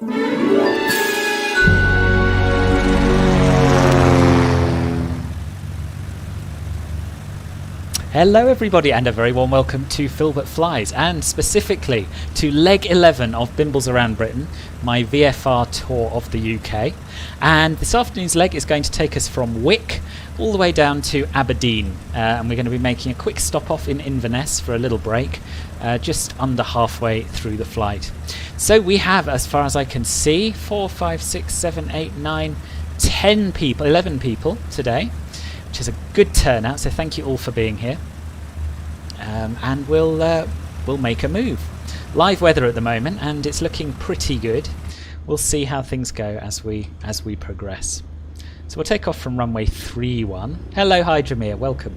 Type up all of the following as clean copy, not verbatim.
Hello everybody and a very warm welcome to Filbert Flies, and specifically to leg 11 of Bimbles Around Britain, my VFR tour of the UK. And this afternoon's leg is going to take us from Wick all the way down to Aberdeen, and we're going to be making a quick stop off in Inverness for a little break, just under halfway through the flight. So we have, as far as I can see, 4, 5, 6, 7, 8, 9, 10 people, 11 people today, which is a good turnout, so thank you all for being here. And we'll make a move. Live weather at the moment, and it's looking pretty good. We'll see how things go as we progress. So we'll take off from runway 31. Hello, Hydramir, welcome.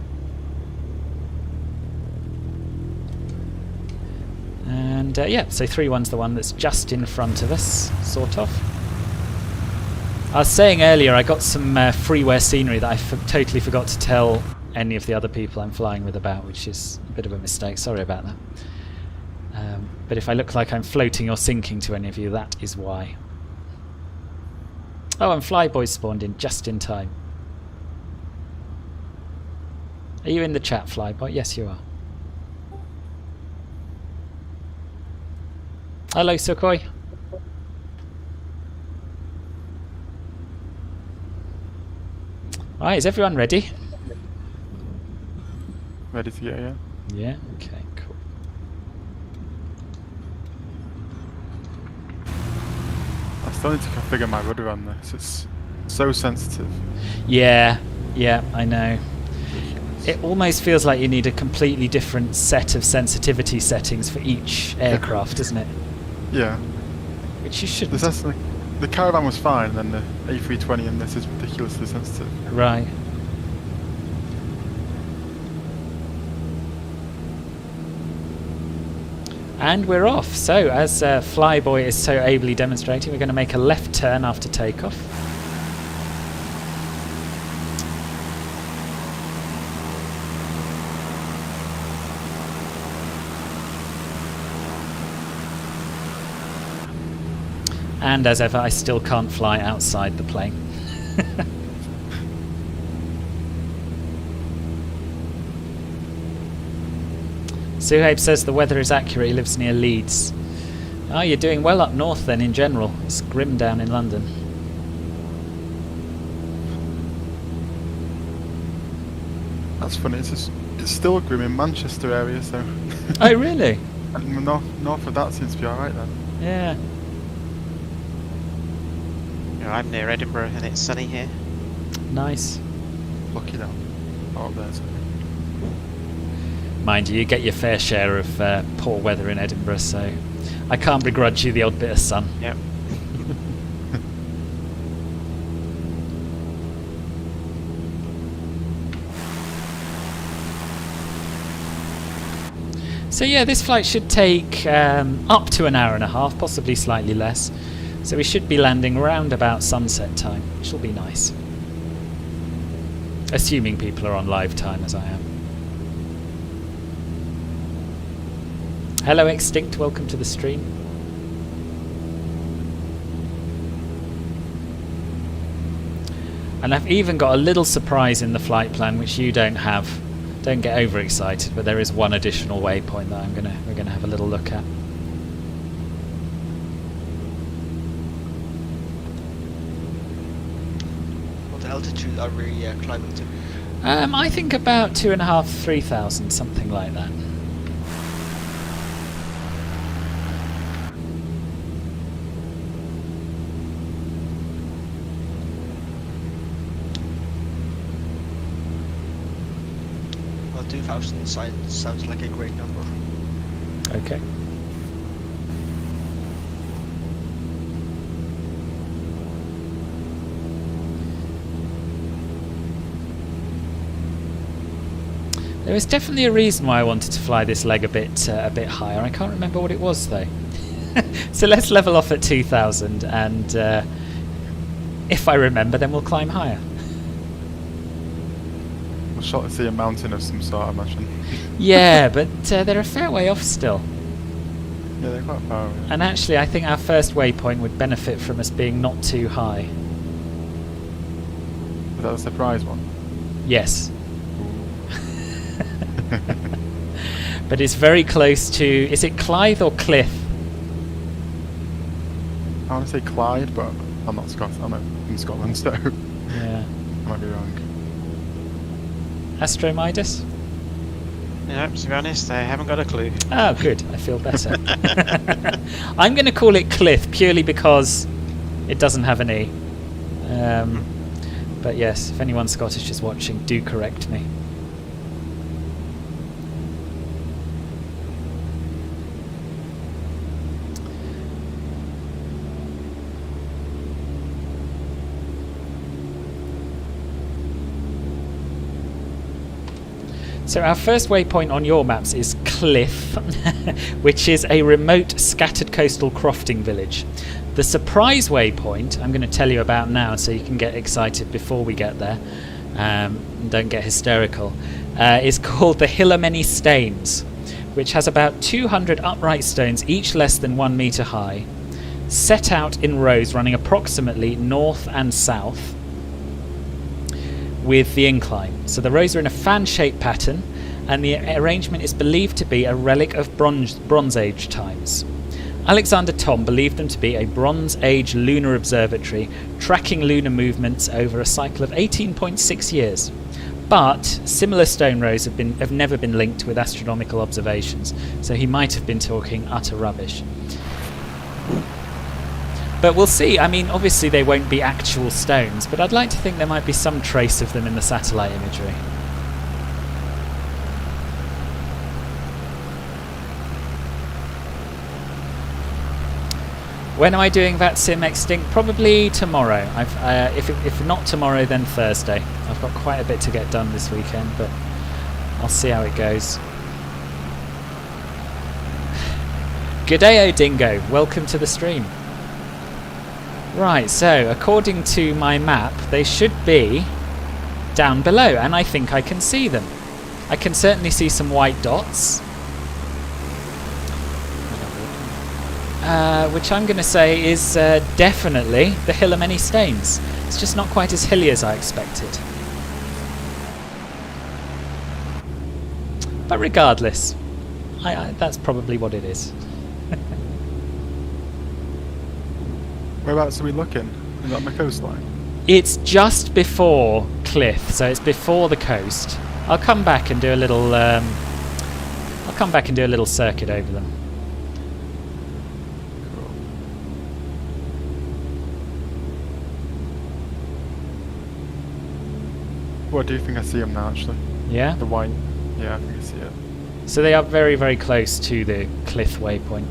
And yeah, so 31's the one that's just in front of us, sort of. I was saying earlier I got some freeware scenery that I totally forgot to tell any of the other people I'm flying with about, which is a bit of a mistake, sorry about that. But if I look like I'm floating or sinking to any of you, that is why. Oh, and Flyboys spawned in just in time. Are you in the chat, Flyboy? Yes, you are. Hello, Sukhoi. Alright, is everyone ready? Ready to go, yeah? Yeah, okay, cool. I still need to configure my rudder on this. It's so sensitive. Yeah, I know. It almost feels like you need a completely different set of sensitivity settings for each aircraft, doesn't it? Yeah. Which you shouldn't. The Caravan was fine, and then the A320 and this is ridiculously sensitive. Right. And we're off. So, as Flyboy is so ably demonstrating, we're going to make a left turn after takeoff. And as ever, I still can't fly outside the plane. Suhaib says the weather is accurate, he lives near Leeds. Oh, you're doing well up north then in general. It's grim down in London. That's funny, it's still grim in Manchester area, so... Oh, really? And north of that seems to be alright then. Yeah. I'm near Edinburgh and it's sunny here. Nice. Lucky now. Oh, up there, so. Mind you, you get your fair share of poor weather in Edinburgh, so I can't begrudge you the odd bit of sun. Yep. So yeah, this flight should take up to an hour and a half, possibly slightly less. So we should be landing around about sunset time, which will be nice. Assuming people are on live time, as I am. Hello Extinct, welcome to the stream. And I've even got a little surprise in the flight plan which you don't have. Don't get overexcited, but there is one additional waypoint that we're gonna have a little look at. What altitude are we climbing to? I think about 2,500, 3,000, something like that. Well, 2,000 sounds like a great number. Okay. There was definitely a reason why I wanted to fly this leg a bit higher. I can't remember what it was though. So let's level off at 2,000, and if I remember, then we'll climb higher. We'll shot to see a mountain of some sort, I imagine. Yeah, but they're a fair way off still. Yeah, they're quite far away. And actually, I think our first waypoint would benefit from us being not too high. Is that a surprise one? Yes. But it's very close to... Is it Clythe or Cliff? I want to say Clyde, but I'm not Scot. I'm in Scotland, so Yeah. I might be wrong. Astromidas? No, to be honest, I haven't got a clue. Oh, good. I feel better. I'm going to call it Cliff purely because it doesn't have an E. But yes, if anyone Scottish is watching, do correct me. So our first waypoint on your maps is Cliff, which is a remote scattered coastal crofting village. The surprise waypoint I'm going to tell you about now so you can get excited before we get there, and don't get hysterical, is called the Hill o' Many Staines, which has about 200 upright stones, each less than 1 metre high, set out in rows running approximately north and south with the incline. So the rows are in a fan-shaped pattern, and the arrangement is believed to be a relic of Bronze Age times. Alexander Thom believed them to be a Bronze Age lunar observatory tracking lunar movements over a cycle of 18.6 years. But similar stone rows have never been linked with astronomical observations, so he might have been talking utter rubbish. But we'll see. I mean, obviously they won't be actual stones, but I'd like to think there might be some trace of them in the satellite imagery. When am I doing that Sim Extinct? Probably tomorrow. If not tomorrow, then Thursday. I've got quite a bit to get done this weekend, but I'll see how it goes. G'day, Odingo. Welcome to the stream. Right, so according to my map, they should be down below, and I think I can see them. I can certainly see some white dots, which I'm going to say is definitely the Hill o' Many Staines. It's just not quite as hilly as I expected. But regardless, that's probably what it is. Whereabouts are we looking? Is that on the coastline? It's just before Cliff, so it's before the coast. I'll come back and do a little. Circuit over them. Cool. Well, I do think I see them now, actually. Yeah. The white. Yeah, I think I see it. So they are very, very close to the Cliff waypoint.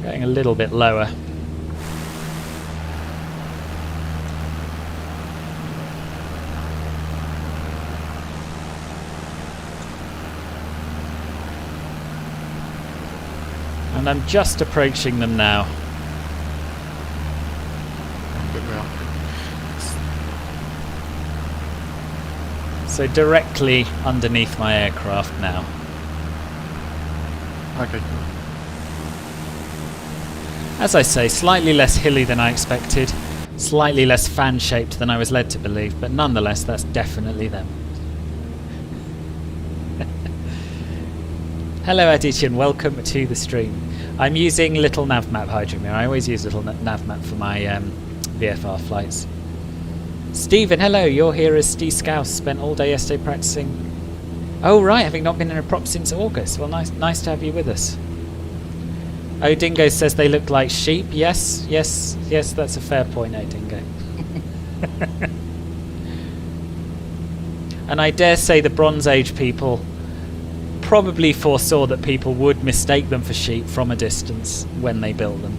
Getting a little bit lower. And I'm just approaching them now. Good we are. So directly underneath my aircraft now. Okay, cool. As I say, slightly less hilly than I expected, slightly less fan-shaped than I was led to believe, but nonetheless, that's definitely them. Hello Adityan, welcome to the stream. I'm using Little Navmap Hydromir. I always use Little Navmap for my VFR flights. Stephen, hello, you're here as Steve Scouse, spent all day yesterday practicing. Oh right, having not been in a prop since August. Well, nice to have you with us. Odingo says they look like sheep. Yes, that's a fair point, Odingo. And I dare say the Bronze Age people probably foresaw that people would mistake them for sheep from a distance when they built them.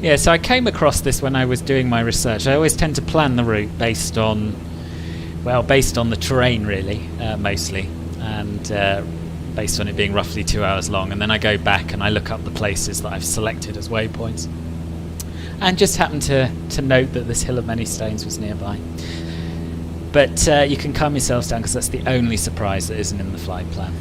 Yeah, so I came across this when I was doing my research. I always tend to plan the route based on the terrain, really, mostly, and based on it being roughly 2 hours long. And then I go back and I look up the places that I've selected as waypoints. And just happened to note that this Hill of Many Stones was nearby. But you can calm yourselves down, because that's the only surprise that isn't in the flight plan.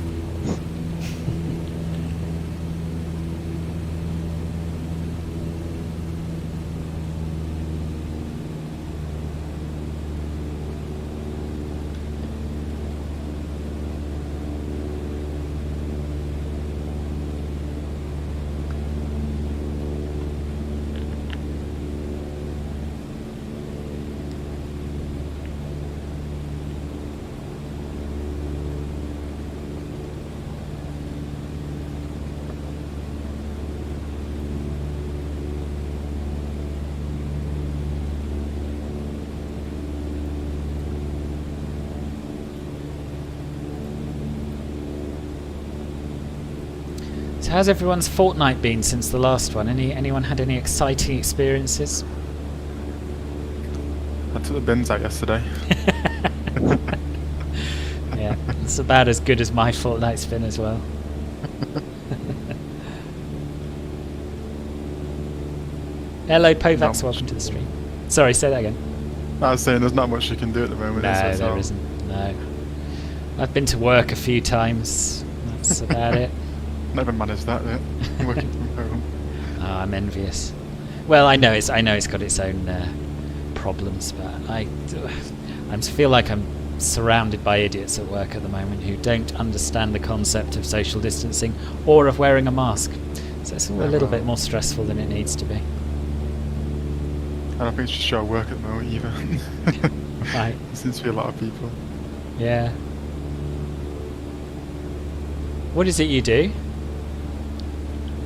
So how's everyone's fortnight been since the last one? Anyone had any exciting experiences? I took the bins out yesterday. Yeah, it's about as good as my fortnight's been as well. Hello, Povax, welcome to the stream. Sorry, say that again. I was saying there's not much you can do at the moment. No, there isn't. No. I've been to work a few times. That's about it. Never managed that yet. Working from home. Oh, I'm envious. Well, I know it's got its own problems, but I feel like I'm surrounded by idiots at work at the moment who don't understand the concept of social distancing or of wearing a mask. So it's all a little bit more stressful than it needs to be. I don't think it's just show work at the moment either. Right. There seems to be a lot of people. Yeah. What is it you do?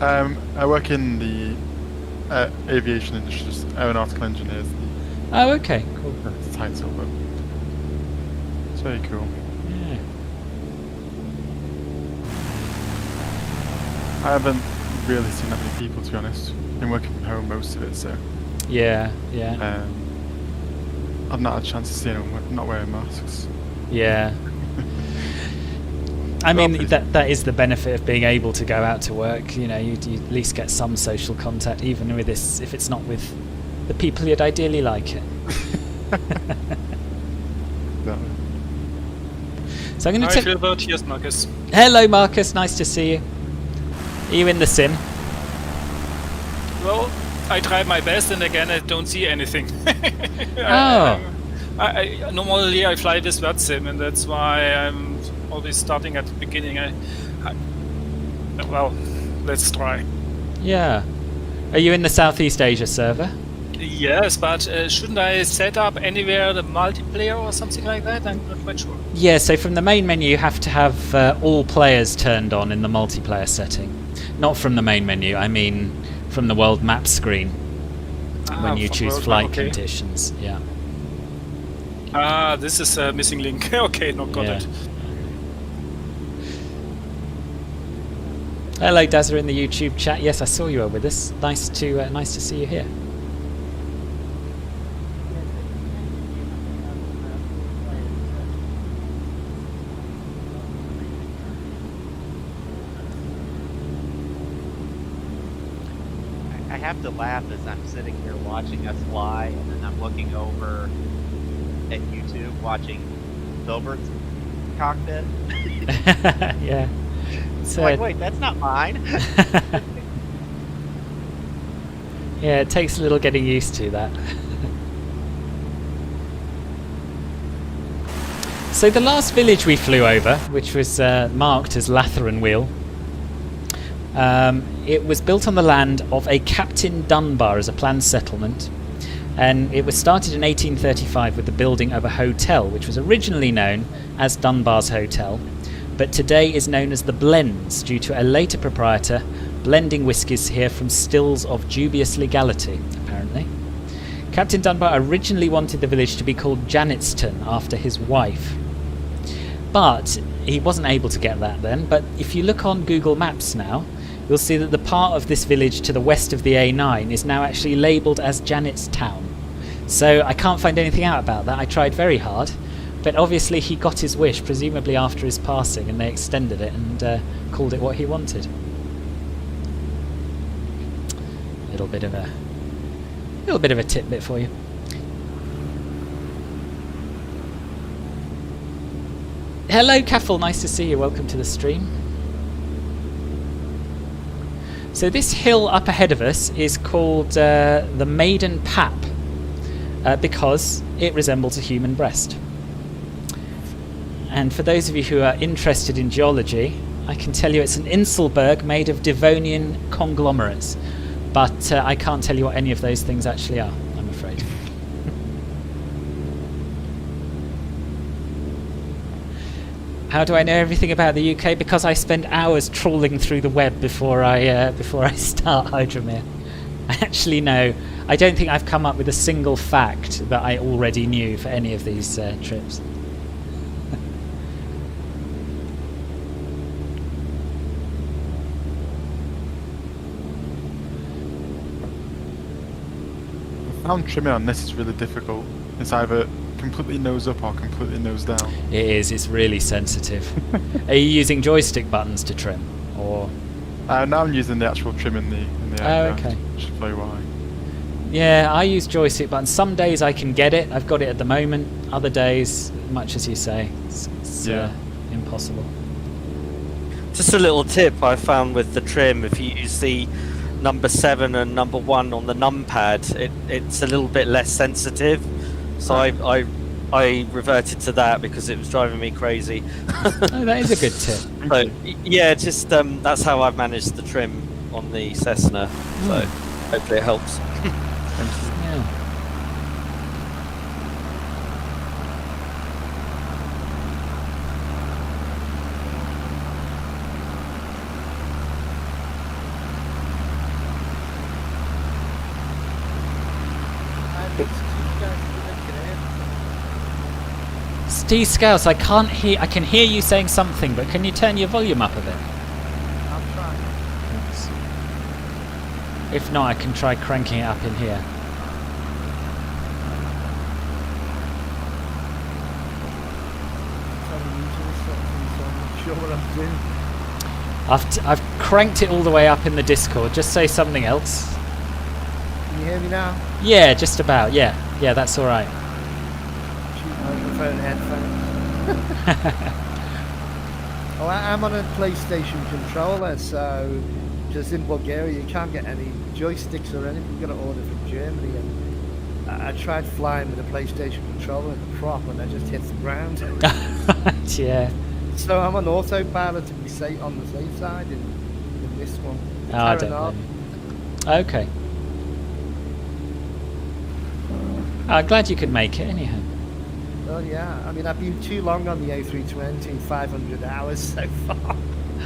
I work in the aviation industry, just aeronautical engineers. Oh, okay, cool. That's the title, but it's very cool. Yeah. I haven't really seen that many people, to be honest. Been working from home most of it, so Yeah. I've not had a chance to see anyone not wearing masks. Yeah. I mean, that is the benefit of being able to go out to work. You know, you at least get some social contact, even with this, if it's not with the people you'd ideally like it. No. So I'm going to Hi take... Philbert, here's Marcus. Hello, Marcus. Nice to see you. Are you in the sim? Well, I tried my best and again I don't see anything. Oh. I normally I fly with VirtSim and that's why I'm always starting at the beginning. Well, let's try. Yeah. Are you in the Southeast Asia server? Yes, but shouldn't I set up anywhere the multiplayer or something like that? I'm not quite sure. Yeah, so from the main menu you have to have all players turned on in the multiplayer setting. Not from the main menu, I mean from the world map screen when you choose flight conditions. Yeah. Ah, this is a missing link. Okay, not got it. Hello, Dazza in the YouTube chat. Yes, I saw you were with us. Nice to see you here. I have to laugh as I'm sitting here watching us fly, and then I'm looking over at YouTube watching Filbert's cockpit. Yeah. So like, wait, that's not mine. Yeah, it takes a little getting used to that. So the last village we flew over, which was marked as Latheronwheel, it was built on the land of a Captain Dunbar as a planned settlement, and it was started in 1835 with the building of a hotel, which was originally known as Dunbar's Hotel, but today is known as the Blends due to a later proprietor blending whiskies here from stills of dubious legality, apparently. Captain Dunbar originally wanted the village to be called Janetston after his wife, but he wasn't able to get that then. But if you look on Google Maps now, you'll see that the part of this village to the west of the A9 is now actually labelled as Janet's Town. So I can't find anything out about that. I tried very hard, but obviously he got his wish, presumably after his passing, and they extended it and called it what he wanted. Little bit of a tidbit for you. Hello, Caffel. Nice to see you. Welcome to the stream. So this hill up ahead of us is called the Maiden Pap because it resembles a human breast. And for those of you who are interested in geology, I can tell you it's an Inselberg made of Devonian conglomerates. But I can't tell you what any of those things actually are, I'm afraid. How do I know everything about the UK? Because I spend hours trawling through the web before I start Hydromere. I actually know. I don't think I've come up with a single fact that I already knew for any of these trips. I found trimming on this is really difficult. It's either completely nose up or completely nose down. It is. It's really sensitive. Are you using joystick buttons to trim, or? Now I'm using the actual trim in the aircraft, okay. which is very why. Yeah, I use joystick buttons. Some days I can get it. I've got it at the moment. Other days, much as you say, it's impossible. Just a little tip I found with the trim: if you use the number 7 and number 1 on the numpad, it's a little bit less sensitive. So I reverted to that because it was driving me crazy. Oh, that is a good tip. So yeah, just that's how I've managed the trim on the Cessna. So hopefully it helps. Yeah. Steve Scouts, I can't hear. I can hear you saying something, but can you turn your volume up a bit? I'll try. Thanks. If not, I can try cranking it up in here. I've cranked it all the way up in the Discord. Just say something else. Can you hear me now? Yeah, just about. Yeah, that's all right. Microphone, headphones. Oh, I'm on a PlayStation controller, so just in Bulgaria you can't get any joysticks or anything. You've got to order from Germany. And I tried flying with a PlayStation controller in the prop, and I just hit the ground. Yeah. So I'm on autopilot to be safe on the safe side in this one. Oh, I don't blame you. Okay. I'm glad you could make it anyhow. Oh yeah, I mean I've been too long on the A320, 500 hours so far.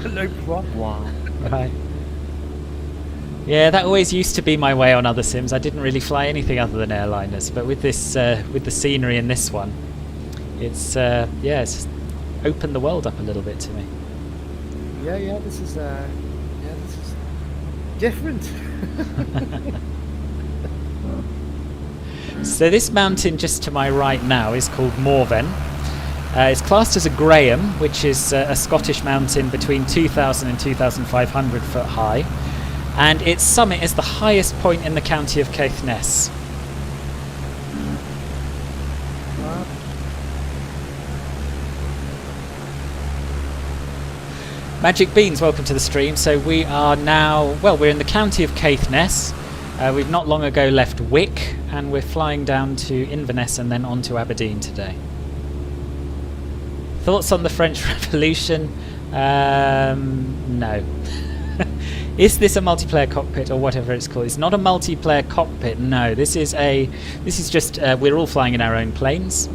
No problem. Wow. Right. Yeah, that always used to be my way on other sims. I didn't really fly anything other than airliners, but with this, with the scenery in this one, it's it's opened the world up a little bit to me. Yeah, this is different. So this mountain just to my right now is called Morven. It's classed as a Graham, which is a Scottish mountain between 2,000 and 2,500 foot high, and its summit is the highest point in the county of Caithness. Magic Beans, welcome to the stream. So we are now, we're in the county of Caithness. We've not long ago left Wick, and we're flying down to Inverness and then on to Aberdeen today. Thoughts on the French Revolution? No. Is this a multiplayer cockpit or whatever it's called? It's not a multiplayer cockpit, no. This is just, we're all flying in our own planes,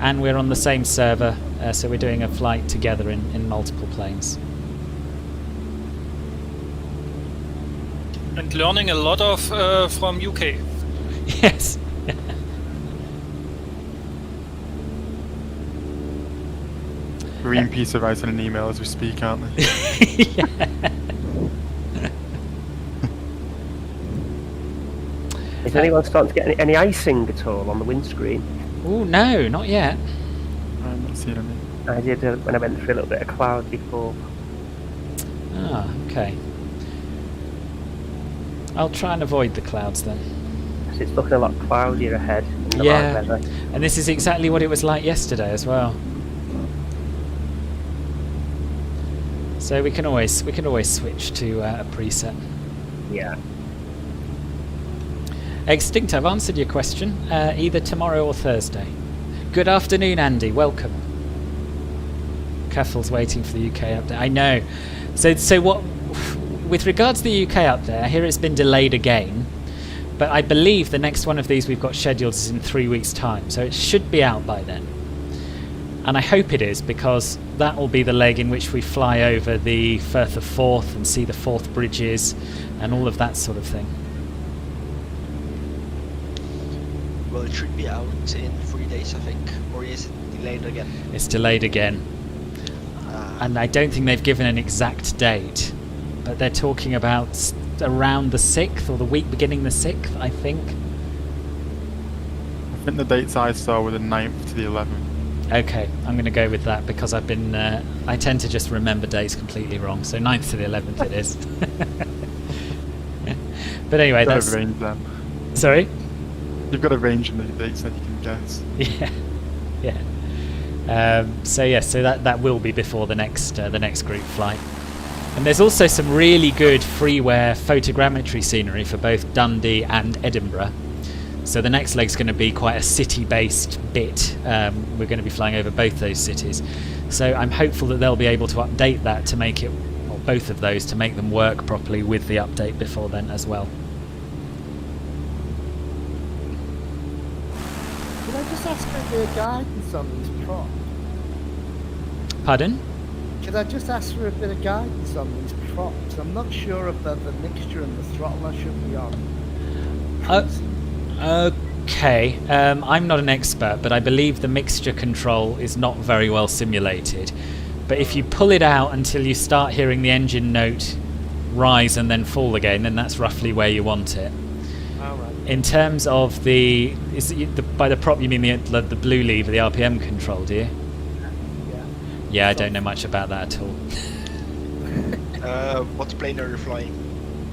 and we're on the same server, so we're doing a flight together in multiple planes. And learning a lot of from UK. Yes. Greenpeace are writing an email as we speak, aren't they? Yeah. Is anyone starting to get any icing at all on the windscreen? Oh no, not yet. I'm not seeing any. I did when I went through a little bit of cloud before. Ah, okay. I'll try and avoid the clouds then. It's looking a lot cloudier ahead in the Yeah. hard weather. And this is exactly what it was like yesterday as well. So we can always switch to a preset. Yeah. Extinct, I've answered your question. Either tomorrow or Thursday. Good afternoon, Andy. Welcome. Caffal's waiting for the UK update. I know. So what? With regards to the UK update, I hear it's been delayed again. But I believe the next one of these we've got scheduled is in 3 weeks' time, so it should be out by then. And I hope it is, because that will be the leg in which we fly over the Firth of Forth and see the Forth bridges and all of that sort of thing. Well, it should be out in 3 days, I think. Or is it delayed again? It's delayed again. And I don't think they've given an exact date, but they're talking about around the 6th, or the week beginning the 6th, I think. I think the dates I saw were the 9th to the 11th. Okay, I'm going to go with that, because I've been I tend to just remember dates completely wrong, so 9th to the 11th it is. But anyway, You've got that's... to range them. Sorry? You've got to range in the dates that you can guess. Yeah. So that will be before the next group flight. And there's also some really good freeware photogrammetry scenery for both Dundee and Edinburgh. So the next leg's going to be quite a city-based bit. We're going to be flying over both those cities. So I'm hopeful that they'll be able to update that to make it, or both of those, to make them work properly with the update before then as well. Can I just ask for a bit of guidance on these props? Pardon? Could I just ask for a bit of guidance on these props? I'm not sure about the mixture and the throttle I should be on. Okay, I'm not an expert, but I believe the mixture control is not very well simulated. But if you pull it out until you start hearing the engine note rise and then fall again, then that's roughly where you want it. Alright. In terms of by the prop you mean the blue lever, the RPM control, do you? Yeah, I don't know much about that at all. What plane are you flying?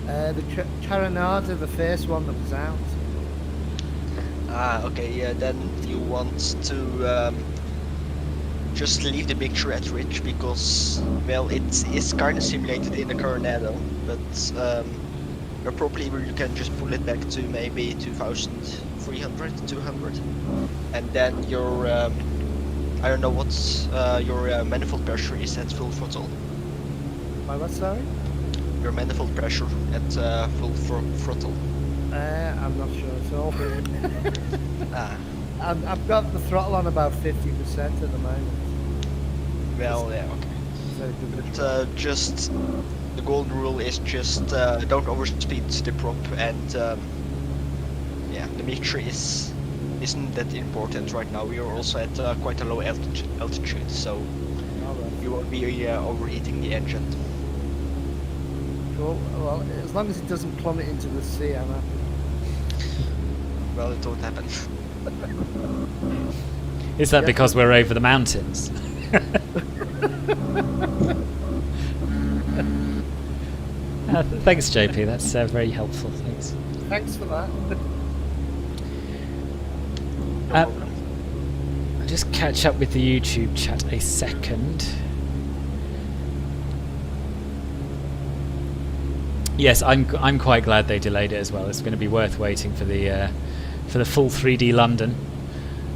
The Cairngorms, the first one that was out. Okay, yeah, then you want to just leave the mixture at rich, because, well, it is kind of simulated in the Cairngorms, but probably you can just pull it back to maybe 2,300, 200, and then your I don't know what's your manifold pressure is at full throttle. My what, sorry? Your manifold pressure at full throttle. I'm not sure at all. Ah, I've got the throttle on about 50% at the moment. well, yeah, okay. So But just the golden rule is just don't overspeed the prop, and yeah, the mixture isn't that important right now. We are also at quite a low altitude, so you won't be overheating the engine. cool. Well, as long as it doesn't plummet into the sea, I'm happy. Well, it won't happen. Is that because we're over the mountains? Thanks, JP. That's very helpful. Thanks. Thanks for that. I'll just catch up with the YouTube chat a second. Yes, I'm quite glad they delayed it as well. It's going to be worth waiting for the full 3D London.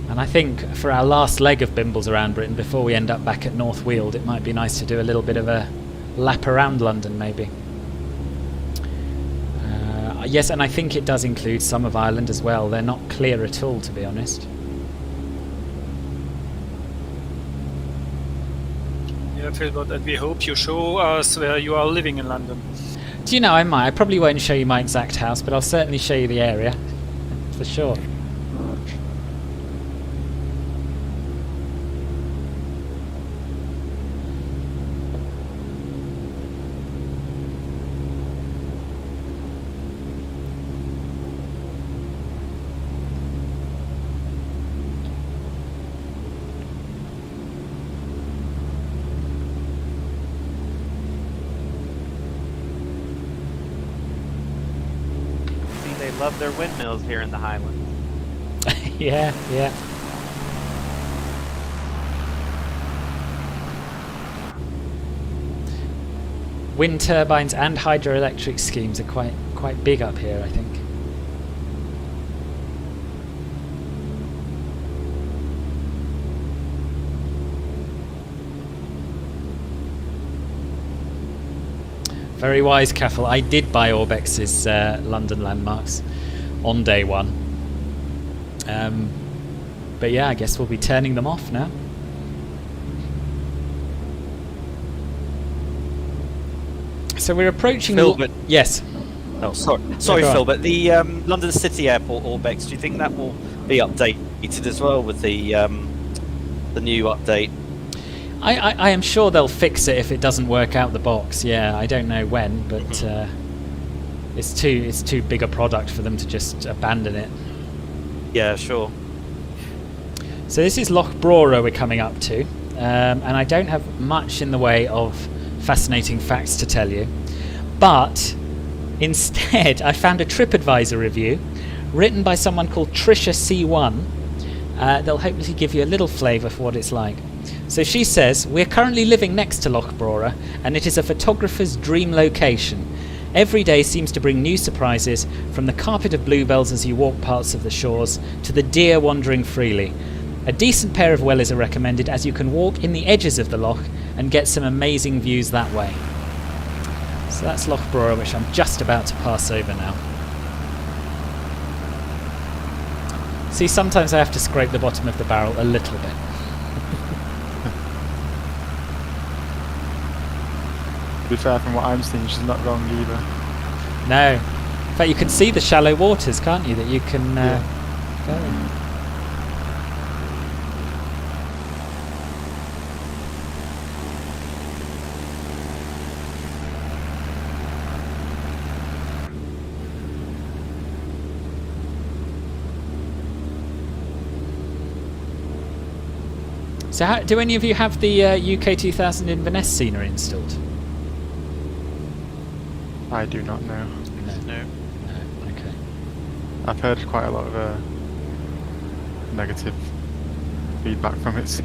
And I think for our last leg of Bimbles around Britain, before we end up back at North Weald, it might be nice to do a little bit of a lap around London, maybe. Yes, and I think it does include some of Ireland as well. They're not clear at all, to be honest. Yeah, Philbert, and we hope you show us where you are living in London. Do you know, I might. I probably won't show you my exact house, but I'll certainly show you the area, for sure. love their windmills here in the Highlands. Yeah, yeah. Wind turbines and hydroelectric schemes are quite big up here, I think. Very wise, Caffel. I did buy Orbex's London landmarks on day one. But yeah, I guess we'll be turning them off now. So we're approaching Phil, the... but- Yes. Oh, sorry, go on. Phil. But the London City Airport Orbex, do you think that will be updated as well with the new update? I am sure they'll fix it if it doesn't work out the box. Yeah, I don't know when, but it's too big a product for them to just abandon it. Yeah, sure. So this is Loch Brora we're coming up to, and I don't have much in the way of fascinating facts to tell you, but instead I found a TripAdvisor review written by someone called Trisha C1. They'll hopefully give you a little flavour for what it's like. So she says, "We're currently living next to Loch Brora, and it is a photographer's dream location. Every day seems to bring new surprises, from the carpet of bluebells as you walk parts of the shores to the deer wandering freely. A decent pair of wellies are recommended, as you can walk in the edges of the loch and get some amazing views that way." So that's Loch Brora, which I'm just about to pass over now. See, sometimes I have to scrape the bottom of the barrel a little bit. To be fair, from what I'm seeing, she's not wrong either. No. In fact, you can see the shallow waters, can't you, that you can go in. So do any of you have the UK 2000 Inverness scenery installed? I do not know. No. No. Okay. I've heard quite a lot of negative feedback from it, so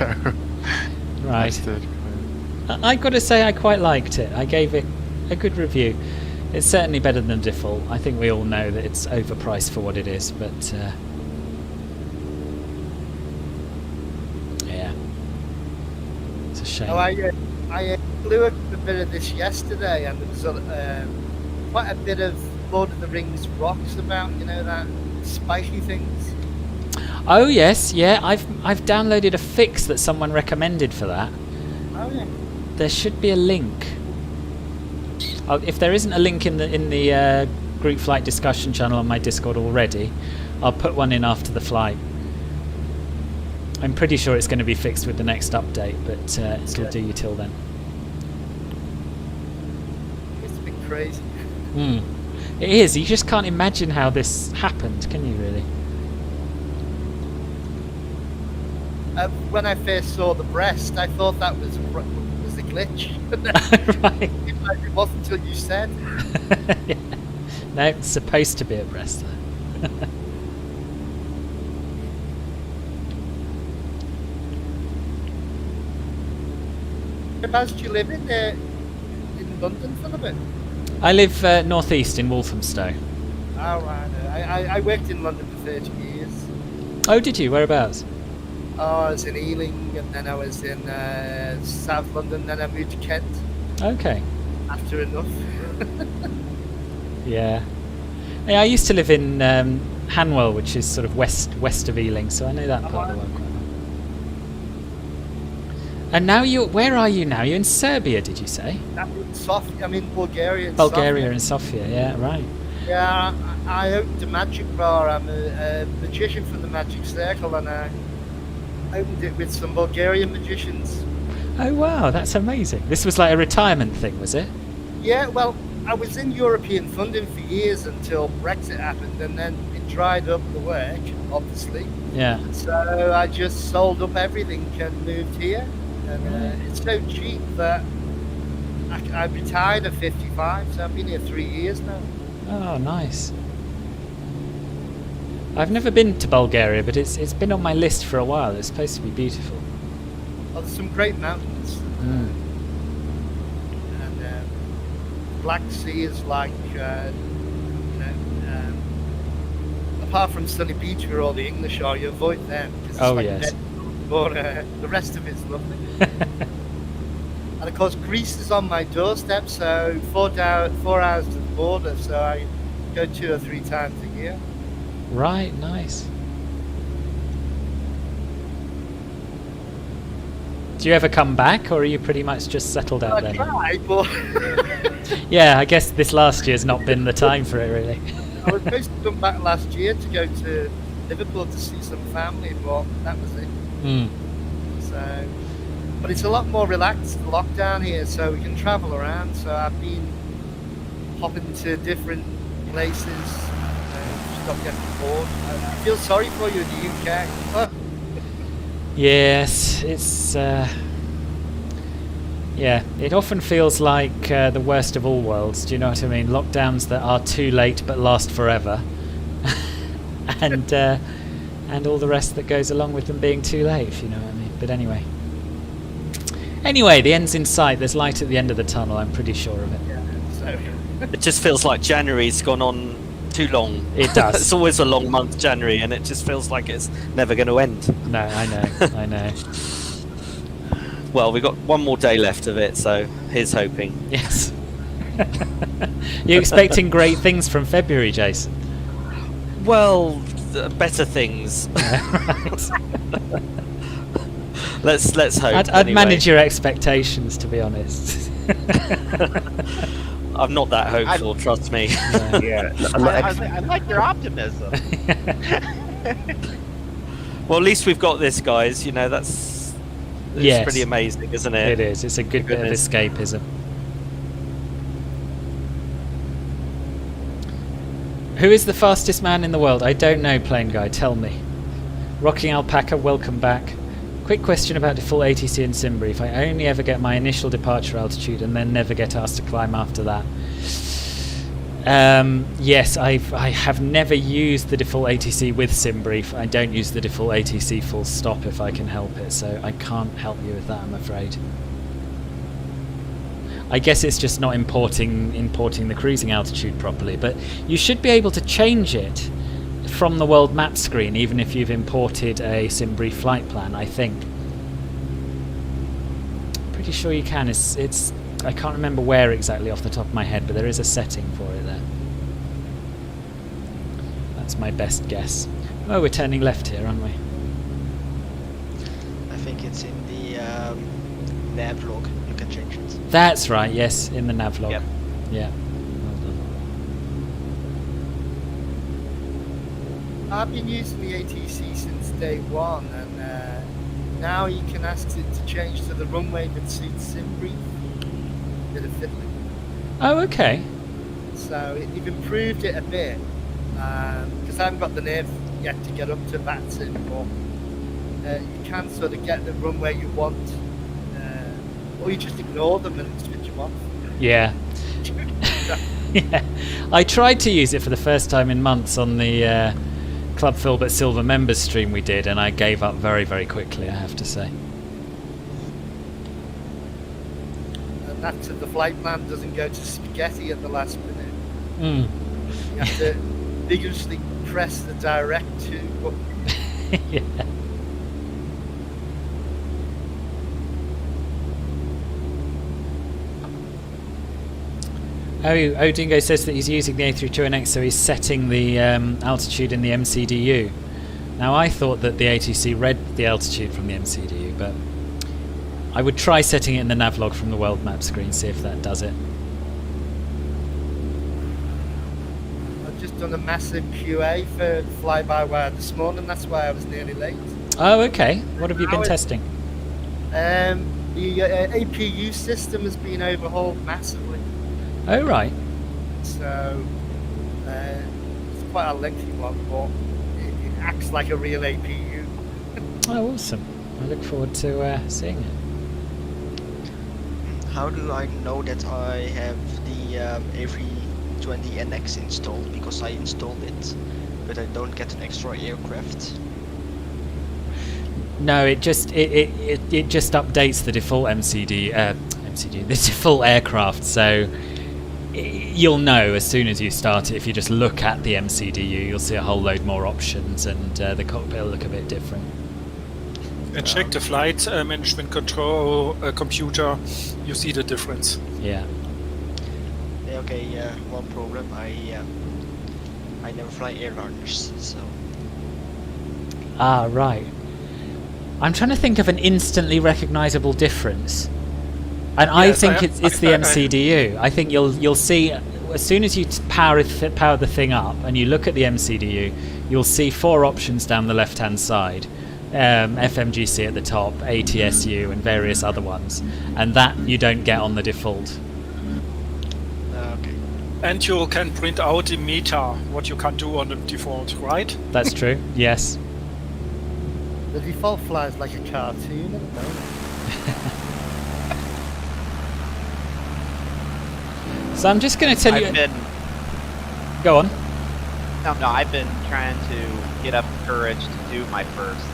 Right. Understood. I've got to say I quite liked it. I gave it a good review. It's certainly better than default. I think we all know that it's overpriced for what it is, but yeah, it's a shame. Oh, I flew a bit of this yesterday, and there was quite a bit of Lord of the Rings rocks about, you know, that spiky things. Oh yes, yeah. I've downloaded a fix that someone recommended for that. Oh yeah. There should be a link. If there isn't a link in the group flight discussion channel on my Discord already, I'll put one in after the flight. I'm pretty sure it's going to be fixed with the next update, but it'll do you till then. It's a bit crazy. It is. You just can't imagine how this happened, can you? Really? When I first saw the breast, I thought that was a glitch. Right. It wasn't until you said. Yeah. No, it's supposed to be a breast though. Whereabouts do you live in London for a bit? I live northeast in Walthamstow. Oh, right. I worked in London for 30 years. Oh, did you? Whereabouts? Oh, I was in Ealing, and then I was in South London, then I moved to Kent Okay. after enough. Yeah. I used to live in Hanwell, which is sort of west of Ealing, so I know that part of the world quite well. And now where are you now? You're in Serbia, did you say? I'm in Bulgaria. Bulgaria and Sofia, yeah, right. Yeah, I opened a magic bar. I'm a magician from the Magic Circle, and I opened it with some Bulgarian magicians. Oh wow, that's amazing. This was like a retirement thing, was it? Yeah, well, I was in European funding for years until Brexit happened, and then it dried up the work, obviously. Yeah. So I just sold up everything and moved here. And it's so cheap that I retired at 55, so I've been here 3 years now. Oh, nice. I've never been to Bulgaria, but it's been on my list for a while. It's supposed to be beautiful. Oh, there's some great mountains. Mm. And Black Sea is like, apart from Sunny Beach where all the English are, you avoid them. 'Cause it's Oh, like yes. dead. But the rest of it's lovely. And of course, Greece is on my doorstep, so 4 hours to the border, so I go 2 or 3 times a year. Right, nice. Do you ever come back, or are you pretty much just settled out I there? try, but Yeah, I guess this last year's not been the time for it, really. I was supposed to come back last year to go to Liverpool to see some family, but that was it. Mm. So, but it's a lot more relaxed lockdown here, so we can travel around. So I've been hopping to different places, just not getting bored. I feel sorry for you in the UK. Oh, Yes, it's yeah. It often feels like the worst of all worlds. Do you know what I mean? Lockdowns that are too late but last forever, and all the rest that goes along with them being too late. If you know what I mean. But anyway, the end's in sight. There's light at the end of the tunnel. I'm pretty sure of it. yeah. So It just feels like January's gone on too long. It does. It's always a long month, January, and it just feels like it's never going to end. No, I know. Well, we've got one more day left of it, so here's hoping. Yes. You're expecting great things from February, Jason? Well, better things. Right. Let's hope. I'd anyway. manage your expectations, to be honest. I'm not that hopeful, trust me. Yeah, I'm not I like your optimism. Well, at least we've got this, guys. You know, it's Yes. pretty amazing, isn't it? It is. It's a good bit of Goodness. escapism. Who is the fastest man in the world? I don't know, Plain Guy. Tell me. Rocking Alpaca, welcome back. Quick question about default ATC in Simbury. If I only ever get my initial departure altitude and then never get asked to climb after that. Yes, I have never used the default ATC with Simbury. I don't use the default ATC full stop if I can help it, so I can't help you with that, I'm afraid. I guess it's just not importing the cruising altitude properly, but you should be able to change it from the world map screen, even if you've imported a Simbury flight plan, I think. Pretty sure you can. It's I can't remember where exactly off the top of my head, but there is a setting for it there. That's my best guess. Oh, we're turning left here, aren't we? I think it's in the nav log. You can change it. That's right, yes, in the navlog. Yep. Yeah. Well done. I've been using the ATC since day one, and now you can ask it to change to the runway that suits Simbury. Bit of fiddling. Oh, okay. So you've improved it a bit, because I haven't got the nerve yet to get up to that sim, but you can sort of get the runway you want, or you just ignore them and switch them off. Yeah. Yeah. I tried to use it for the first time in months on the Club Filbert Silver members stream we did, and I gave up very, very quickly, I have to say. And that's if the flight plan doesn't go to spaghetti at the last minute. Mm. You have to vigorously press the direct to button. Yeah. Oh, Dingo says that he's using the A32NX, so he's setting the altitude in the MCDU. Now, I thought that the ATC read the altitude from the MCDU, but I would try setting it in the navlog from the world map screen, see if that does it. I've just done a massive QA for fly-by-wire this morning, that's why I was nearly late. Oh, okay. What have you been How it- testing? The APU system has been overhauled massively, Oh, right. so it's quite a lengthy one, but it acts like a real APU. Oh, awesome. I look forward to seeing it. How do I know that I have the A320NX installed? Because I installed it but I don't get an extra aircraft. No, it just updates the default MCD, the default aircraft. So you'll know as soon as you start it. If you just look at the MCDU, you'll see a whole load more options, and the cockpit will look a bit different. And check the flight management control computer. You see the difference. Yeah. Okay, one problem. I never fly airliners, so. Ah, right. I'm trying to think of an instantly recognisable difference, and I think it's the MCDU. I think you'll see as soon as you power the thing up and you look at the MCDU, you'll see 4 options down the left-hand side. FMGC at the top, ATSU, and various other ones, and that you don't get on the default. Okay. And you can print out the meter, what you can do on the default, right? That's true. Yes. The default flies like a cartoon at the moment. So I'm just going to tell you. I've been, Go on. no, I've been trying to get up the courage to do my first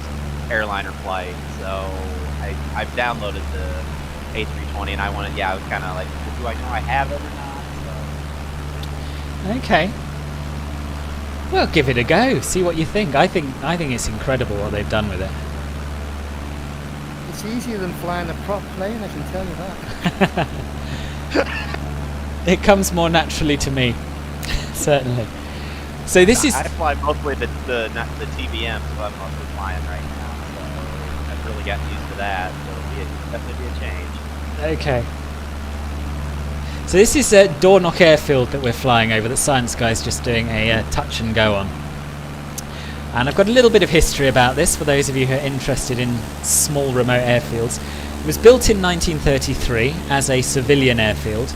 airliner flight, so I've downloaded the A320, and I was kind of like, do I know I have it or not? So. Okay. Well, give it a go. See what you think. I think it's incredible what they've done with it. It's easier than flying a prop plane, I can tell you that. It comes more naturally to me, certainly. So this is. I fly mostly the TBM, so I'm mostly flying right now. So I've really gotten used to that. So it'll definitely be a change. Okay. So this is Dornoch Airfield that we're flying over, that Science Guy's just doing a touch and go on. And I've got a little bit of history about this for those of you who are interested in small remote airfields. It was built in 1933 as a civilian airfield,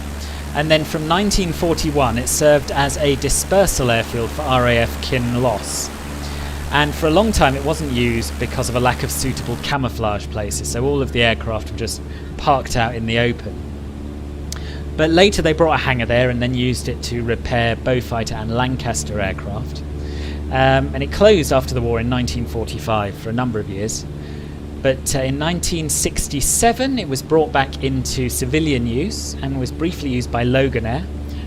and then from 1941 it served as a dispersal airfield for RAF Kinloss. And for a long time it wasn't used because of a lack of suitable camouflage places, so all of the aircraft were just parked out in the open. But later they brought a hangar there and then used it to repair Beaufighter and Lancaster aircraft. And it closed after the war in 1945 for a number of years. But in 1967 it was brought back into civilian use and was briefly used by Loganair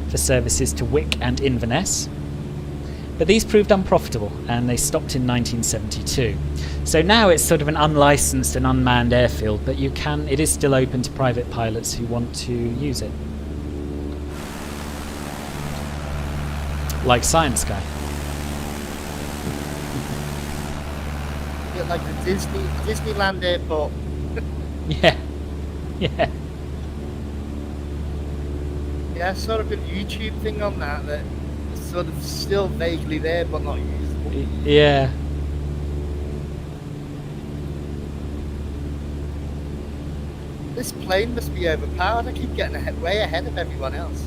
for services to Wick and Inverness. But these proved unprofitable and they stopped in 1972. So now it's sort of an unlicensed and unmanned airfield, but it is still open to private pilots who want to use it. Like Science Guy. Yeah, like the Disneyland airport. Yeah. Yeah. Yeah, I saw a good YouTube thing on that it's sort of still vaguely there but not usable. Yeah. This plane must be overpowered. I keep getting way ahead of everyone else.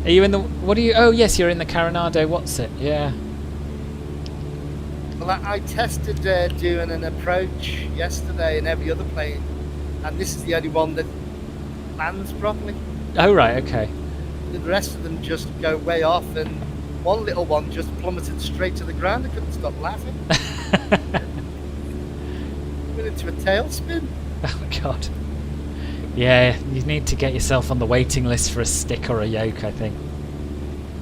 Are you in the... What are you... Oh, yes, you're in the Coronado. What's it? Yeah. Well, I tested doing an approach yesterday in every other plane, and this is the only one that lands properly. Oh, right, okay. The rest of them just go way off, and one little one just plummeted straight to the ground. I couldn't stop laughing. Went into a tailspin. Oh, God. Yeah, you need to get yourself on the waiting list for a stick or a yoke, I think.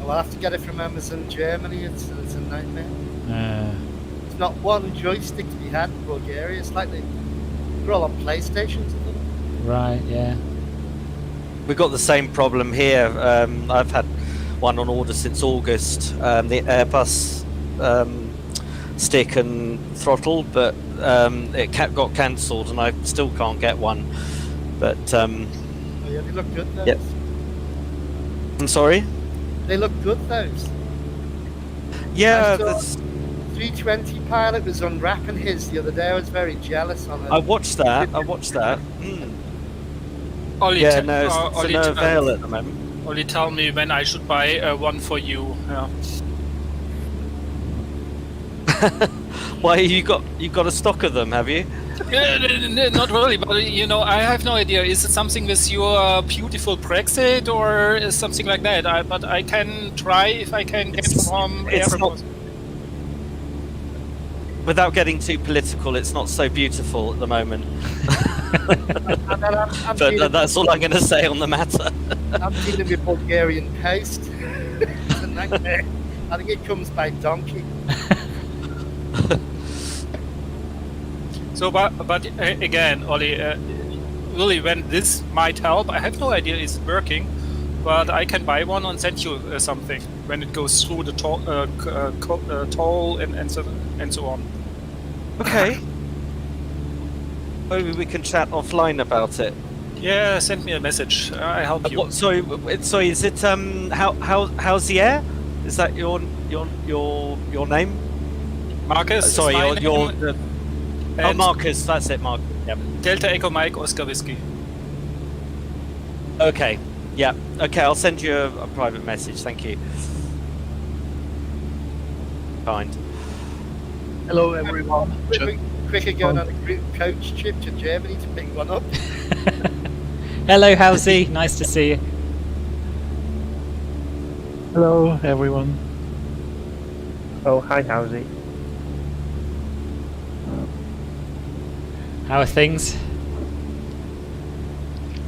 I'll have to get it from Amazon Germany. It's a nightmare. There's not one joystick to be had in Bulgaria. It's like they're all on PlayStations. Right, yeah. We've got the same problem here. I've had one on order since August, the Airbus stick and throttle, but it got cancelled and I still can't get one. But Oh, yeah, they look good, those. Yep. I'm sorry? They look good, those. Yeah, I saw that's... 320 pilot was unwrapping his the other day. I was very jealous on it. I watched that. Mm. Only Yeah, te- no, it's only no te- avail at the moment. Only tell me when I should buy one for you. Yeah. Why you got a stock of them? Have you? Not really, but I have no idea. Is it something with your beautiful Brexit or is something like that? But I can try if I can get from Airbus. without getting too political, it's not so beautiful at the moment. And then I'm But dealing, that's all I'm going to say on the matter. I'm dealing with Bulgarian paste. It's a nightmare. I think it comes by donkey. So, but again, Ollie, really, when this might help, I have no idea is it working, but I can buy one and send you something when it goes through the toll and so on. Okay. Maybe we can chat offline about it. Yeah, send me a message. I help you. Sorry, is it how's the air? Is that your name? Marcus. is Sorry, my your name, oh, and Marcus. That's it, Marcus. Yep. Delta Echo Mike Oscar Whiskey. Okay. Yeah. Okay. I'll send you a private message. Thank you. Kind. Hello everyone. Quicker going on a group coach trip to Germany to pick one up. Hello, Halsey. Nice to see you. Hello everyone. Oh, hi, Howsy. How are things?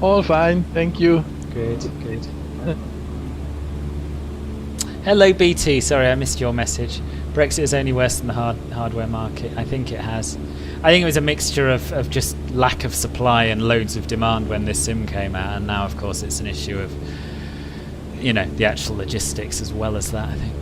All fine, thank you. Good, good. Hello, BT. Sorry, I missed your message. Brexit is only worse than the hardware market. I think it has. I think it was a mixture of just lack of supply and loads of demand when this sim came out, and now, of course, it's an issue of, you know, the actual logistics as well as that, I think.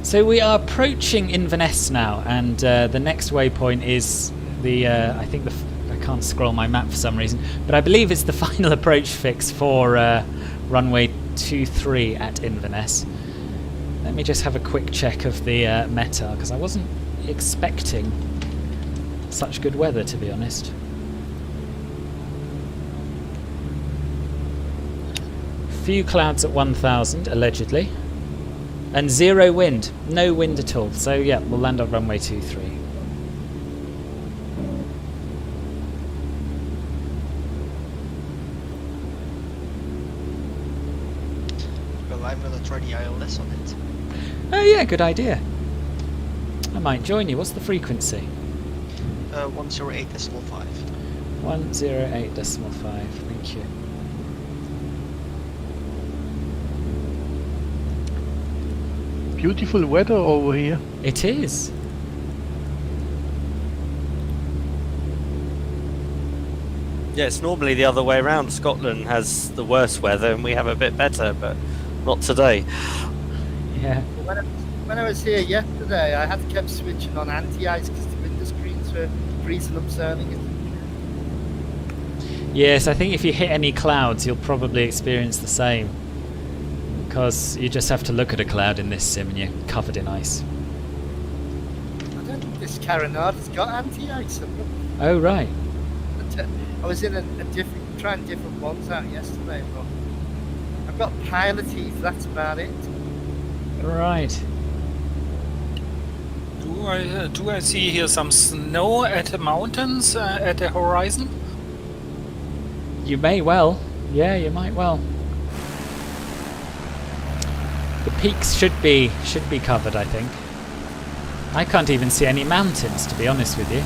So we are approaching Inverness now, and the next waypoint is the I think I can't scroll my map for some reason, but I believe it's the final approach fix for runway 23 at Inverness. Let me just have a quick check of the METAR, because I wasn't expecting such good weather, to be honest. Few clouds at 1,000 allegedly. And 0 wind, no wind at all. So yeah, we'll land on runway 23. Well, I'm gonna try the ILS on it. Oh yeah, good idea. I might join you. What's the frequency? 108.5. 108.5. Thank you. Beautiful weather over here. It is. Yeah, it's normally the other way around. Scotland has the worst weather, and we have a bit better, but not today. Yeah. When I was here yesterday, I had to keep switching on anti-ice because the window screens were freezing up sounding. Yes, I think if you hit any clouds, you'll probably experience the same. Because you just have to look at a cloud in this sim and you're covered in ice. I don't think this Cairngorms has got anti-ice. Oh, right. I was in trying different ones out yesterday, but I've got pilot heat, that's about it. Right. Do I see here some snow at the mountains at the horizon? You may well. Yeah, you might well. The peaks should be covered, I think. I can't even see any mountains, to be honest with you.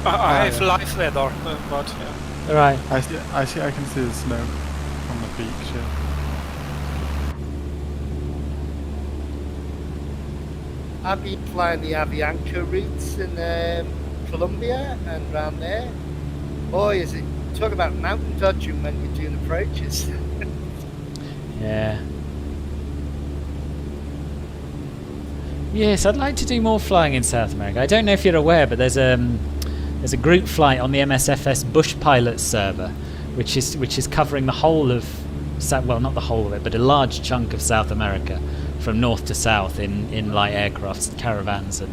I have live weather, but yeah. Right. I can see the snow on the peaks, yeah. I've been flying the Avianca routes in Colombia and around there. Boy, is it talk about mountain dodging when you're doing approaches. Yeah. Yes, I'd like to do more flying in South America. I don't know if you're aware, but there's a group flight on the MSFS Bush Pilot server, which is covering the whole of, well, not the whole of it, but a large chunk of South America, from north to south in light aircrafts, caravans, and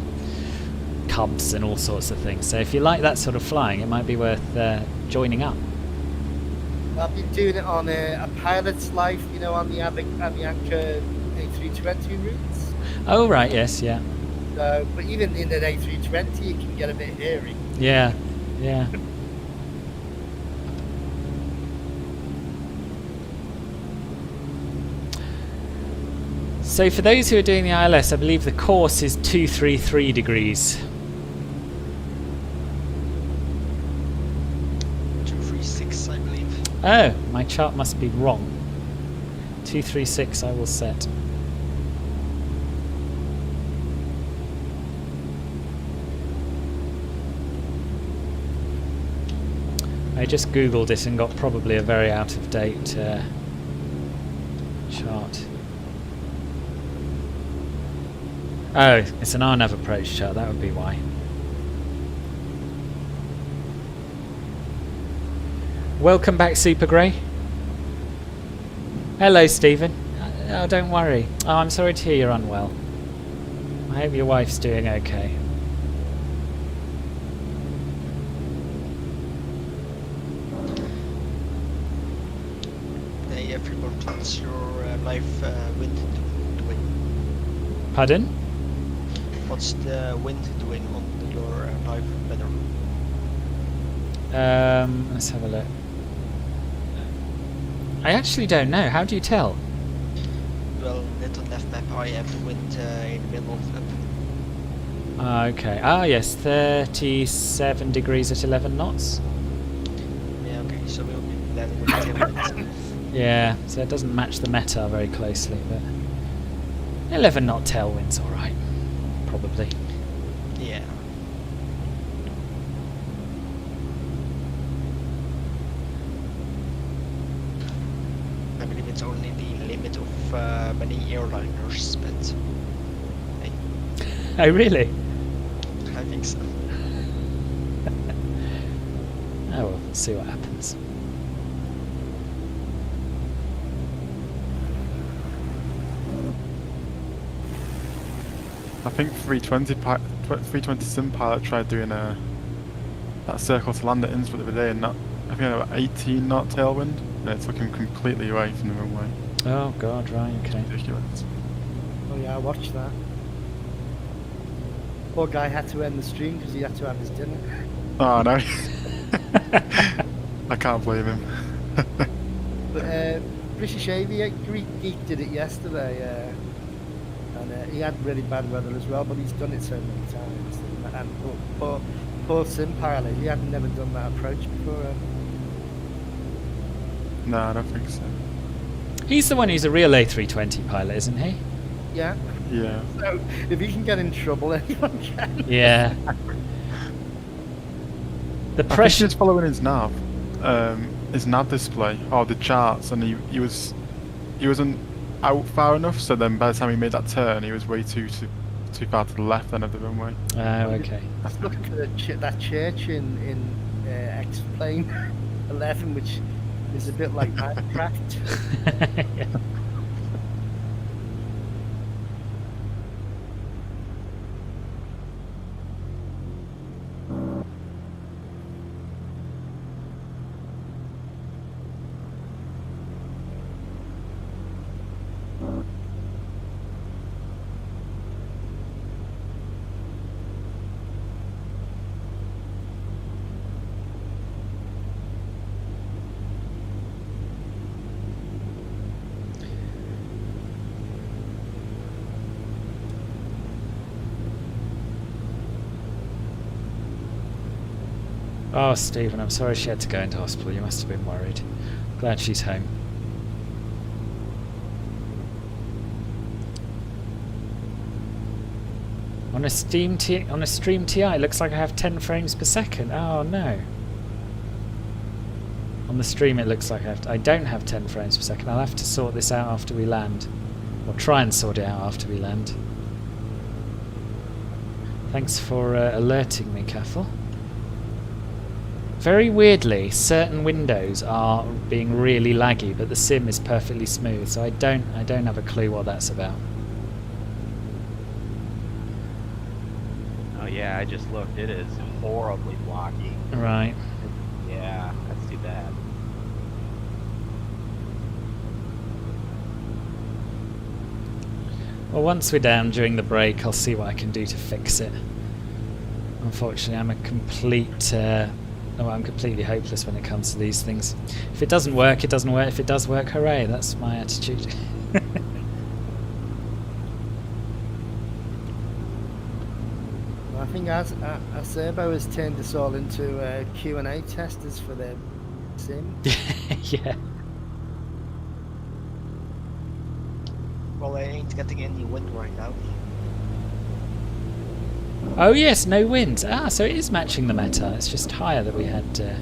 cubs, and all sorts of things. So if you like that sort of flying, it might be worth joining up. I've been doing it on a pilot's life, you know, on the Avianca A320 routes. Oh right, yes, yeah. But even in an A320, it can get a bit hairy. Yeah, yeah. So for those who are doing the ILS, I believe the course is 233 degrees. 236, I believe. Oh, my chart must be wrong. 236 I will set. I just googled it and got probably a very out of date chart. Oh, it's an RNAV approach chart, that would be why. Welcome back, Super Grey. Hello, Stephen. Oh, don't worry. Oh, I'm sorry to hear you're unwell. I hope your wife's doing okay. Hey, everyone, what's your live wind doing? Pardon? What's the wind doing on your live weather? Let's have a look. I actually don't know. How do you tell? Well, net on left map, I have the wind in the middle of the map. Ah, okay. Ah, yes, 37 degrees at 11 knots. Yeah, okay, so we'll be landing with tailwind. Yeah, so it doesn't match the meta very closely, but 11 knot tailwind's alright. Probably. Yeah. I believe it's only the limit of many airliners, but hey, Oh, really? I think so. Oh, well, we'll see what happens. I think 320 sim pilot tried doing that circle to land at Innsbruck the other day, and that, I think about 18 knot tailwind, and it took him completely away from the runway. Oh god, right, okay. Ridiculous. Oh yeah, I watched that. Poor guy had to end the stream because he had to have his dinner. Oh no. I can't blame him. But British Geek did it yesterday, and he had really bad weather as well, but he's done it so many times. And poor sim pilot, he had never done that approach before. No, I don't think so. He's the one who's a real A320 pilot, isn't he? Yeah. Yeah. So if he can get in trouble, anyone can. Yeah. The I think pressure. he's following his nav display or the charts, and he wasn't out far enough. So then, by the time he made that turn, he was way too far to the left then of the runway. Oh, okay. I was looking for that church in X-Plane 11, which is a bit like Minecraft. Yeah. Oh, Stephen, I'm sorry she had to go into hospital. You must have been worried. Glad she's home. On a stream TI, it looks like I have 10 frames per second. Oh no. On the stream, it looks like I don't have 10 frames per second. I'll have to sort this out after we land, or try and sort it out after we land. Thanks for alerting me, Cathal. Very weirdly, certain windows are being really laggy, but the sim is perfectly smooth, so I don't have a clue what that's about. Oh yeah, I just looked. It is horribly blocky. Right. Yeah, that's too bad. Well, once we're down during the break, I'll see what I can do to fix it. Unfortunately, I'm a complete... I'm completely hopeless when it comes to these things. If it doesn't work, it doesn't work. If it does work, hooray, that's my attitude. I think Acerbo has turned us all into Q&A testers for their sim. Yeah. Well, I ain't getting any wind right now. Oh yes, no wind. Ah, so it is matching the meta. It's just higher that we had the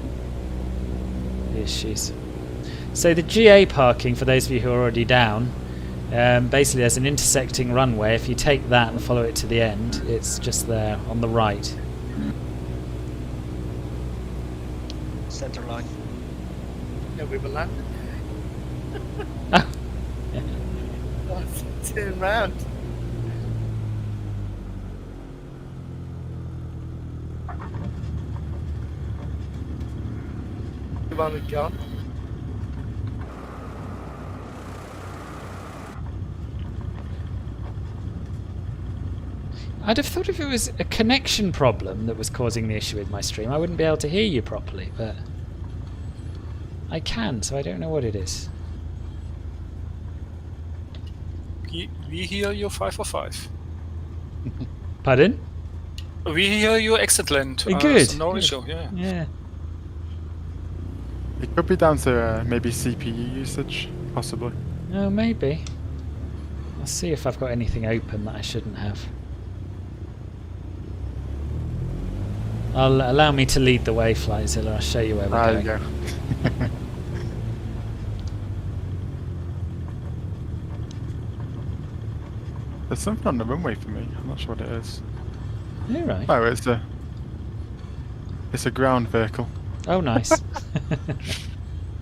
issues. So the GA parking, for those of you who are already down, basically there's an intersecting runway. If you take that and follow it to the end, it's just there on the right. Center line. Yeah, we were landing. Oh. Turn round. Come on, John. I'd have thought if it was a connection problem that was causing the issue with my stream, I wouldn't be able to hear you properly, but I can, so I don't know what it is. We hear you 545. Pardon? We hear you excellent. Good. So no Good. issue, yeah. Yeah. It could be down to maybe CPU usage, possibly. Oh, maybe. I'll see if I've got anything open that I shouldn't have. Allow me to lead the way, Flyzilla. I'll show you where we're going. There you go. There's something on the runway for me. I'm not sure what it is. All right. Oh, it's a ground vehicle Oh, nice.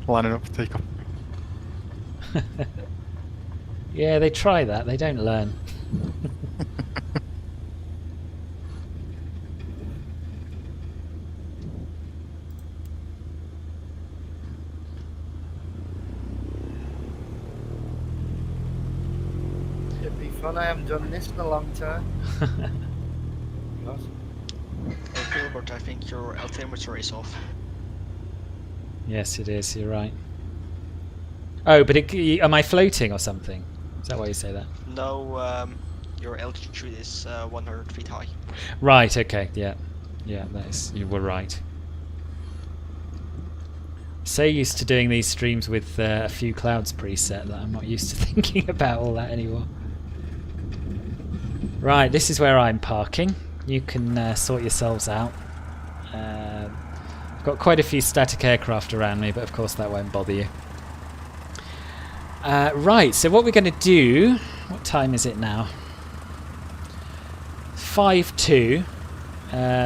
lining up to take off. Yeah, they try that. They don't learn. It'd be fun. I haven't done this in a long time. Hey, Gilbert, I think your altimeter is off. Yes, it is. You're right. Oh, but am I floating or something? Is that why you say that? No, your altitude is 100 feet high. Right. Okay. Yeah. Yeah. That is. You were right. So used to doing these streams with a few clouds preset that I'm not used to thinking about all that anymore. Right. This is where I'm parking. You can sort yourselves out. I've got quite a few static aircraft around me, but of course that won't bother you. Right, so what we're going to do... What time is it now? 5:02.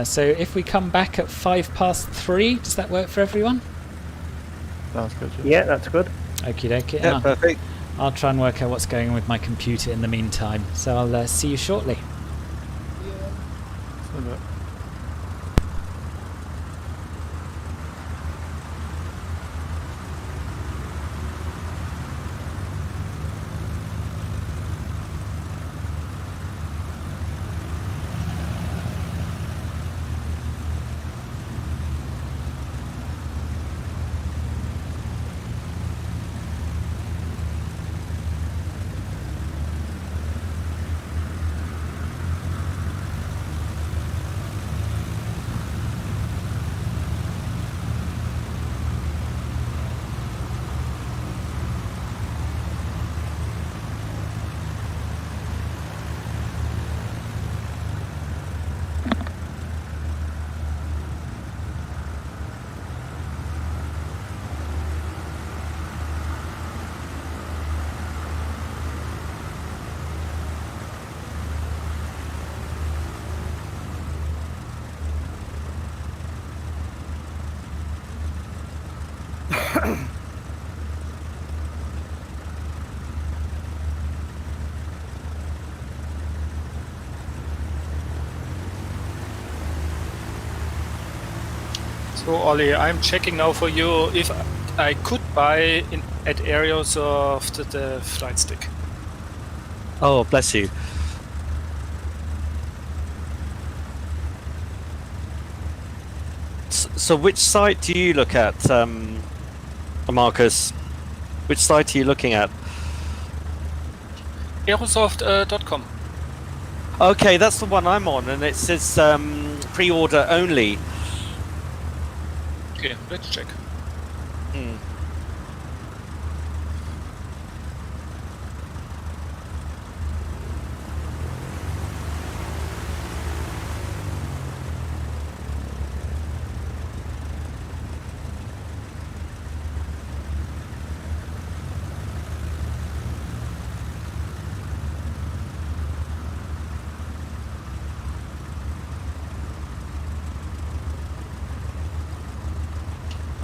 So if we come back at 3:05, does that work for everyone? Sounds good. Yeah, that's good. Okie dokie. Yeah, perfect. I'll try and work out what's going on with my computer in the meantime. So I'll see you shortly. So that- So Ollie, I'm checking now for you if I could buy at areas of the flight stick. Oh, bless you. So which site do you look at, Marcus? Which site are you looking at? Aerosoft.com. Okay, that's the one I'm on, and it says pre-order only. Okay, let's check. Hmm.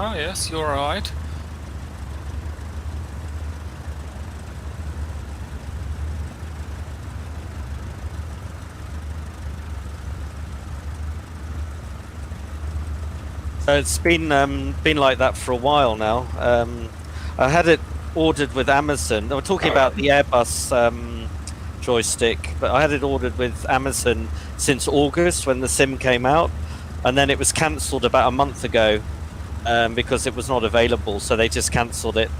Ah, yes, you're right. So it's been like that for a while now. I had it ordered with Amazon. We're talking about the Airbus joystick, but I had it ordered with Amazon since August when the sim came out, and then it was cancelled about a month ago because it was not available. So they just cancelled it.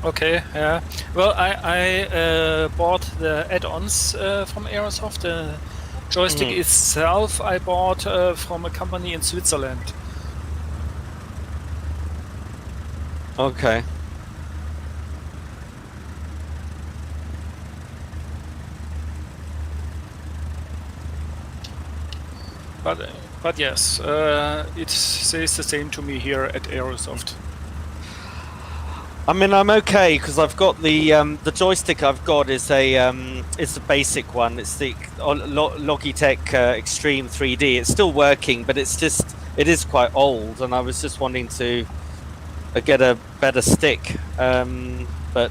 Okay, yeah. Well, I bought the add-ons from Aerosoft. The joystick itself I bought from a company in Switzerland. Okay. But yes, it says the same to me here at Aerosoft. I mean, I'm okay because I've got the joystick I've got is a basic one. It's the Logitech Extreme 3D. It's still working, but it is quite old, and I was just wanting to get a better stick. But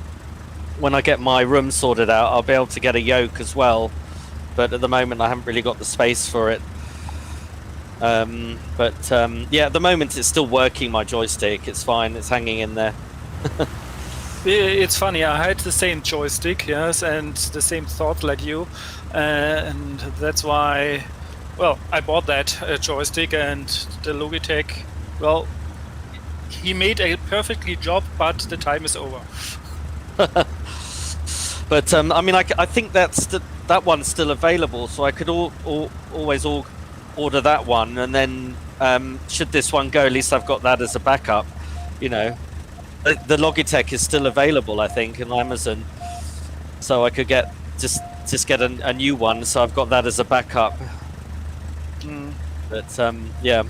when I get my room sorted out, I'll be able to get a yoke as well. But at the moment, I haven't really got the space for it. Yeah, at the moment it's still working. My joystick, it's fine. It's hanging in there. It's funny, I had the same joystick, yes, and the same thought like you, and that's why, well, I bought that joystick, and the Logitech, well, he made a perfectly job, but the time is over. But I mean, I think that one's still available, so I could always order that one, and then should this one go, at least I've got that as a backup, you know. The Logitech is still available, I think, on Amazon, so I could just get a new one. So I've got that as a backup. But yeah.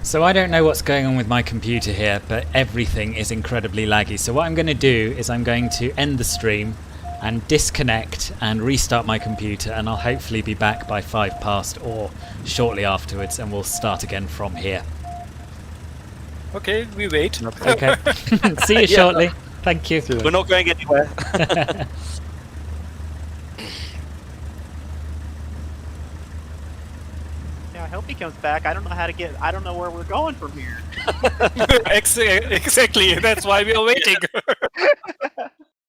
So I don't know what's going on with my computer here, but everything is incredibly laggy. So what I'm going to do is I'm going to end the stream and disconnect and restart my computer, and I'll hopefully be back by 5 past or shortly afterwards, and we'll start again from here. Okay, we wait. Okay. See you shortly. Thank you. We're not going anywhere. Yeah, I hope he comes back. I don't know where we're going from here. Exactly, that's why we are waiting.